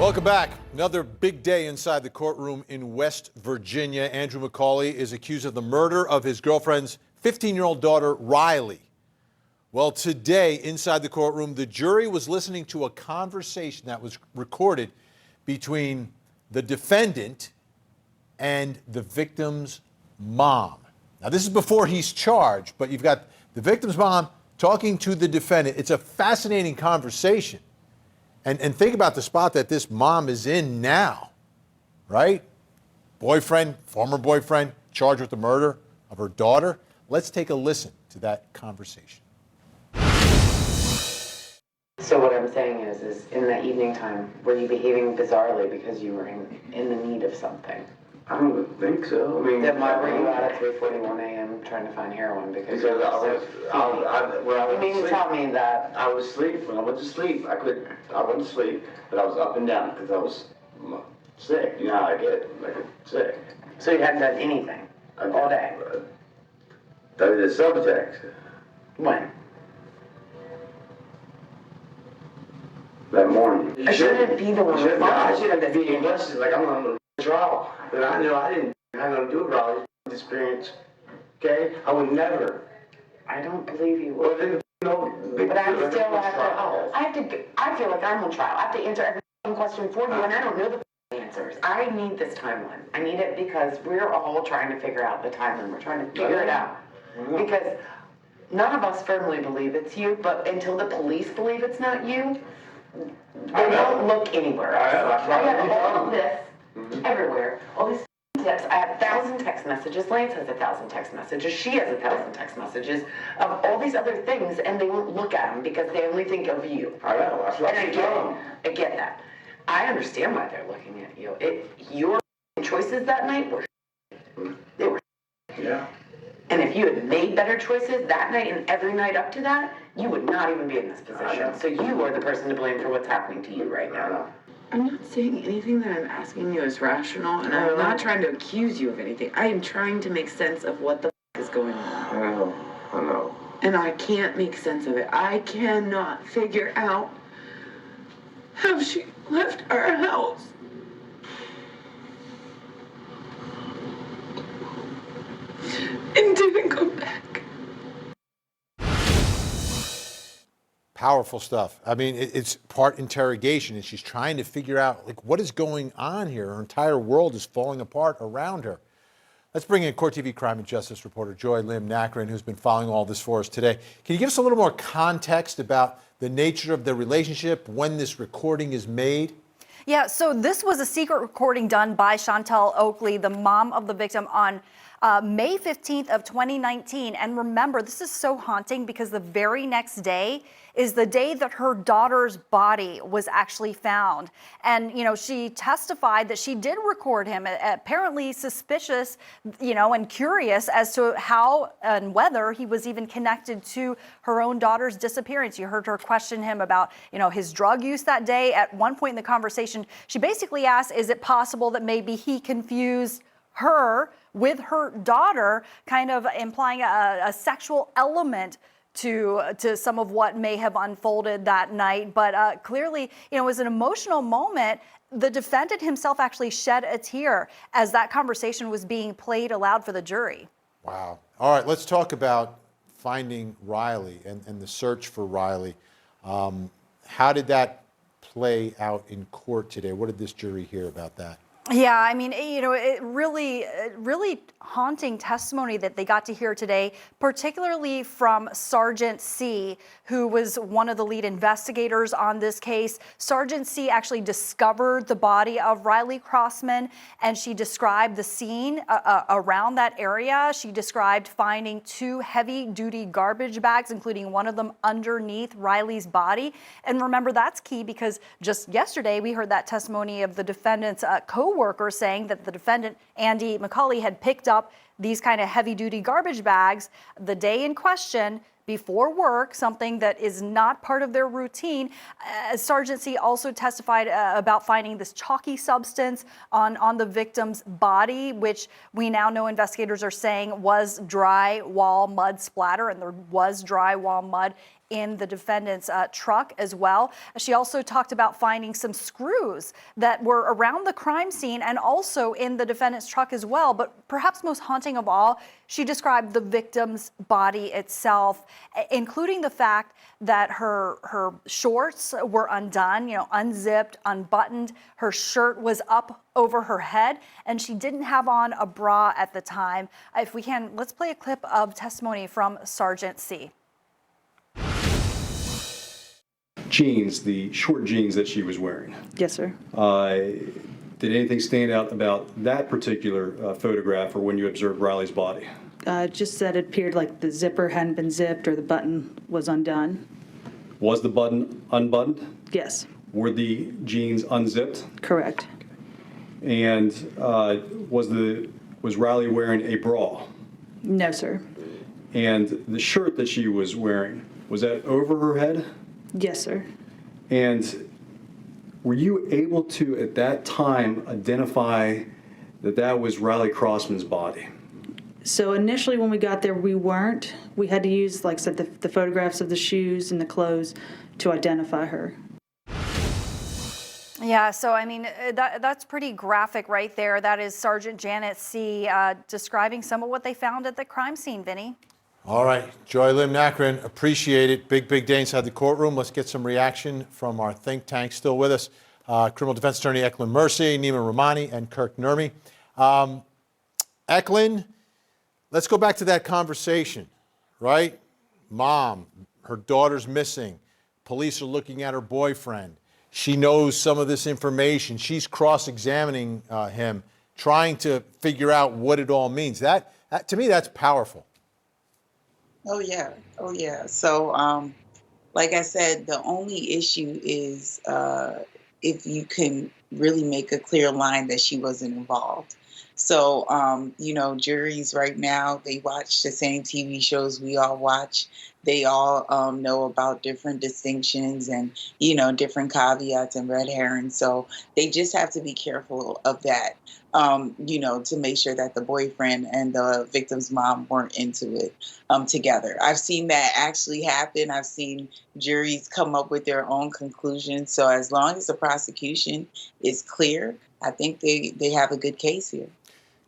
Welcome back. Another big day inside the courtroom in West Virginia. Andrew McCauley is accused of the murder of his girlfriend's 15-year-old daughter, Riley. Well, today, inside the courtroom, the jury was listening to a conversation that was recorded between the defendant and the victim's mom. Now, this is before he's charged, but you've got the victim's mom talking to the defendant. It's a fascinating conversation. And think about the spot that this mom is in now, right? Boyfriend, former boyfriend, charged with the murder of her daughter. Let's take a listen to that conversation. So what I'm saying is in that evening time, were you behaving bizarrely because you were in the need of something? I don't think so. I mean, Then why were you out at 3:41 a.m. trying to find heroin? Because I was you mean to tell me that I was asleep. When I went to sleep, I went to sleep, but I was up and down because I was sick. You know how I get sick. So you hadn't done anything all day? I did a subtext. When? That morning. I shouldn't be the one responsible. I shouldn't be invested. Like I'm on the trial. But I know I didn't have nothing to do with Raleigh's experience. Okay? I would never. I don't believe you would. Well, then, but I still I feel like I'm on trial. I have to answer every question for you, and I don't know the answers. I need this timeline. I need it because we're all trying to figure out the timeline. We're trying to figure it out. Because none of us firmly believe it's you, but until the police believe it's not you, they won't look anywhere else. I have all of this everywhere, all these tips. I have 1,000 text messages. Lance has 1,000 text messages. She has 1,000 text messages of all these other things, and they won't look at them because they only think of you. I know. That's what And I get that. I understand why they're looking at you. Your choices that night were they were. Yeah. And if you had made better choices that night and every night up to that, you would not even be in this position. So you are the person to blame for what's happening to you right now. I'm not saying anything that I'm asking you is rational, and I'm not trying to accuse you of anything. I am trying to make sense of what the is going on. I know. And I can't make sense of it. I cannot figure out how she left our house. And didn't go back. Powerful stuff. I mean, it's part interrogation, and she's trying to figure out, like, what is going on here? Her entire world is falling apart around her. Let's bring in Court TV crime and justice reporter Joy Lim Nakrin, who's been following all this for us today. Can you give us a little more context about the nature of the relationship, when this recording is made? Yeah, so this was a secret recording done by Chantel Oakley, the mom of the victim, on May 15th of 2019. And remember, this is so haunting because the very next day is the day that her daughter's body was actually found. And, you know, she testified that she did record him, apparently suspicious, you know, and curious as to how and whether he was even connected to her own daughter's disappearance. You heard her question him about, you know, his drug use that day. At one point in the conversation, she basically asked, is it possible that maybe he confused her with her daughter, kind of implying a sexual element to some of what may have unfolded that night. But clearly, you know, it was an emotional moment. The defendant himself actually shed a tear as that conversation was being played aloud for the jury. Wow. All right, let's talk about finding Riley and the search for Riley. How did that play out in court today? What did this jury hear about that? Yeah, I mean, you know, it really haunting testimony that they got to hear today, particularly from Sergeant C, who was one of the lead investigators on this case. Sergeant C actually discovered the body of Riley Crossman, and she described the scene around that area. She described finding 2 heavy-duty garbage bags, including one of them underneath Riley's body. And remember, that's key because just yesterday we heard that testimony of the defendant's co-worker saying that the defendant, Andy McCauley, had picked up these kind of heavy-duty garbage bags the day in question before work, something that is not part of their routine. Sergeant C also testified about finding this chalky substance on the victim's body, which we now know investigators are saying was drywall mud splatter, and there was drywall mud in the defendant's truck as well. She also talked about finding some screws that were around the crime scene and also in the defendant's truck as well. But perhaps most haunting of all, she described the victim's body itself, including the fact that her shorts were undone, unzipped, unbuttoned. Her shirt was up over her head, and she didn't have on a bra at the time. If we can, let's play a clip of testimony from Sergeant C. Jeans, the short jeans that she was wearing. Yes, sir. Did anything stand out about that particular photograph or when you observed Riley's body? Just that it appeared like the zipper hadn't been zipped or the button was undone. Was the button unbuttoned? Yes, Were the jeans unzipped? correct. And was Riley wearing a bra? No, sir. And the shirt that she was wearing, was that over her head? Yes, sir. And were you able to, at that time, identify that that was Riley Crossman's body? So initially when we got there, we weren't. We had to use, like I said, the photographs of the shoes and the clothes to identify her. Yeah, so I mean, that's pretty graphic right there. That is Sergeant Janet C. Describing some of what they found at the crime scene, Vinny. All right, Joy Lim Nakrin, appreciate it. Big day inside the courtroom. Let's get some reaction from our think tank still with us. Criminal defense attorney Eklund Mercy, Nima Rahmani, and Kirk Nurmi. Eklund, let's go back to that conversation, right? Mom, her daughter's missing. Police are looking at her boyfriend. She knows some of this information. She's cross-examining him, trying to figure out what it all means. That to me, that's powerful. Oh yeah. So, like I said, the only issue is if you can really make a clear line that she wasn't involved. So, juries right now, they watch the same TV shows we all watch. They all know about different distinctions and, different caveats and red herrings. So they just have to be careful of that, to make sure that the boyfriend and the victim's mom weren't into it together. I've seen that actually happen. I've seen juries come up with their own conclusions. So as long as the prosecution is clear, I think they have a good case here.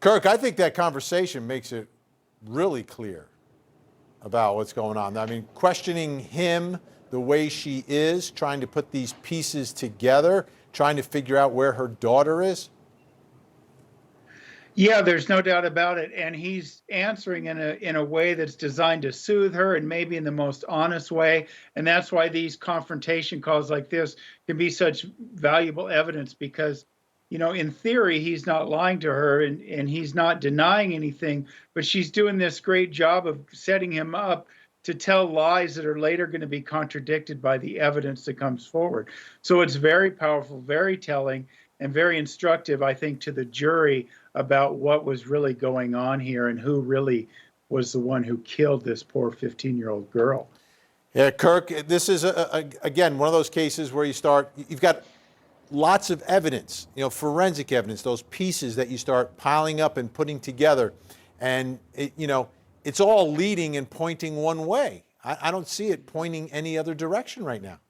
Kirk, I think that conversation makes it really clear about what's going on. I mean, questioning him the way she is, trying to put these pieces together, trying to figure out where her daughter is. Yeah, there's no doubt about it. And he's answering in a way that's designed to soothe her and maybe in the most honest way. And that's why these confrontation calls like this can be such valuable evidence because, in theory, he's not lying to her and he's not denying anything, but she's doing this great job of setting him up to tell lies that are later going to be contradicted by the evidence that comes forward. So it's very powerful, very telling, and very instructive, I think, to the jury about what was really going on here and who really was the one who killed this poor 15-year-old girl. Yeah, Kirk, this is, again, one of those cases where you've got lots of evidence, forensic evidence, those pieces that you start piling up and putting together. And, it's all leading and pointing one way. I don't see it pointing any other direction right now.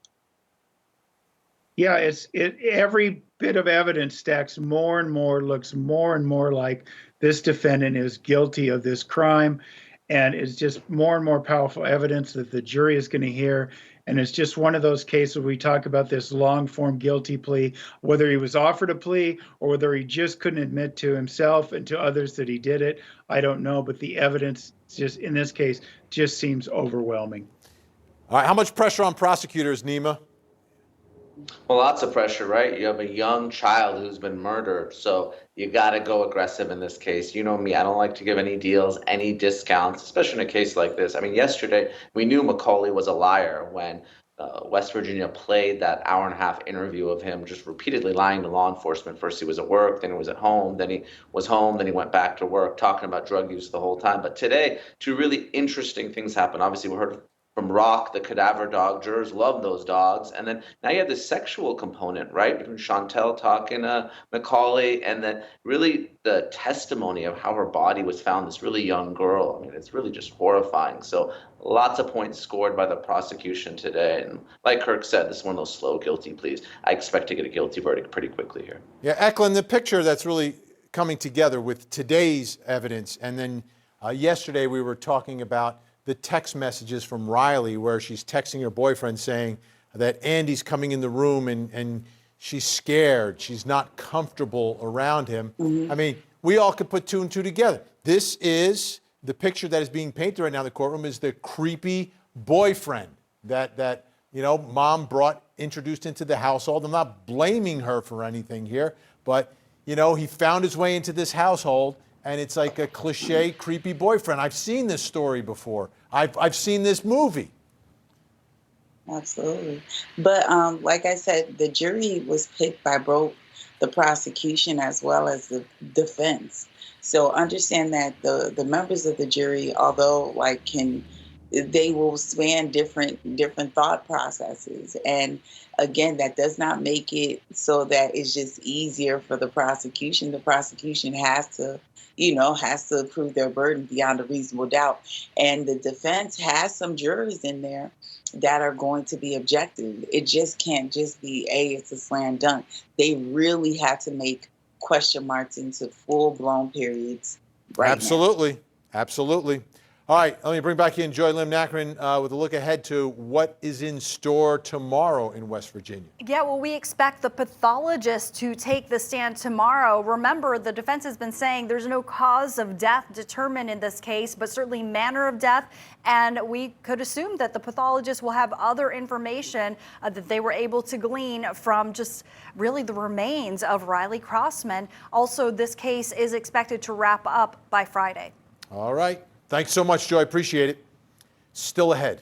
Yeah, every bit of evidence stacks more and more, looks more and more like this defendant is guilty of this crime. And it's just more and more powerful evidence that the jury is going to hear. And it's just one of those cases we talk about this long-form guilty plea, whether he was offered a plea or whether he just couldn't admit to himself and to others that he did it. I don't know, but the evidence just in this case just seems overwhelming. All right, how much pressure on prosecutors, Nima? Well, lots of pressure, right? You have a young child who's been murdered, so you got to go aggressive in this case. You know me, I don't like to give any deals, any discounts, especially in a case like this. I mean, yesterday we knew McCauley was a liar when West Virginia played that hour-and-a-half interview of him just repeatedly lying to law enforcement. First he was at work, then he was at home, then he was home, then he went back to work, talking about drug use the whole time. But today, two really interesting things happened. Obviously, we heard from Rock, the cadaver dog. Jurors love those dogs. And then now you have this sexual component, right? Between Chantel talking to McCauley, and then really the testimony of how her body was found, this really young girl. I mean, it's really just horrifying. So lots of points scored by the prosecution today. And like Kirk said, this is one of those slow guilty pleas. I expect to get a guilty verdict pretty quickly here. Yeah, Eklund, the picture that's really coming together with today's evidence, and then yesterday we were talking about the text messages from Riley where she's texting her boyfriend saying that Andy's coming in the room and she's scared, she's not comfortable around him. I mean, we all could put two and two together. This is the picture that is being painted right now in the courtroom, is the creepy boyfriend that you know, mom introduced into the household. I'm not blaming her for anything here, but you know, he found his way into this household, and it's like a cliche creepy boyfriend. I've seen this story before. I've seen this movie. Absolutely. But like I said, the jury was picked by both the prosecution as well as the defense. So understand that the members of the jury, although they will span different thought processes. And again, that does not make it so that it's just easier for the prosecution. The prosecution has to prove their burden beyond a reasonable doubt. And the defense has some jurors in there that are going to be objective. It just can't just be, it's a slam dunk. They really have to make question marks into full-blown periods right Absolutely. Absolutely. All right, let me bring back in Joy Lim-Nakrin with a look ahead to what is in store tomorrow in West Virginia. Yeah, well, we expect the pathologist to take the stand tomorrow. Remember, the defense has been saying there's no cause of death determined in this case, but certainly manner of death. And we could assume that the pathologist will have other information that they were able to glean from just really the remains of Riley Crossman. Also, this case is expected to wrap up by Friday. All right. Thanks so much, Joy. Appreciate it. Still ahead.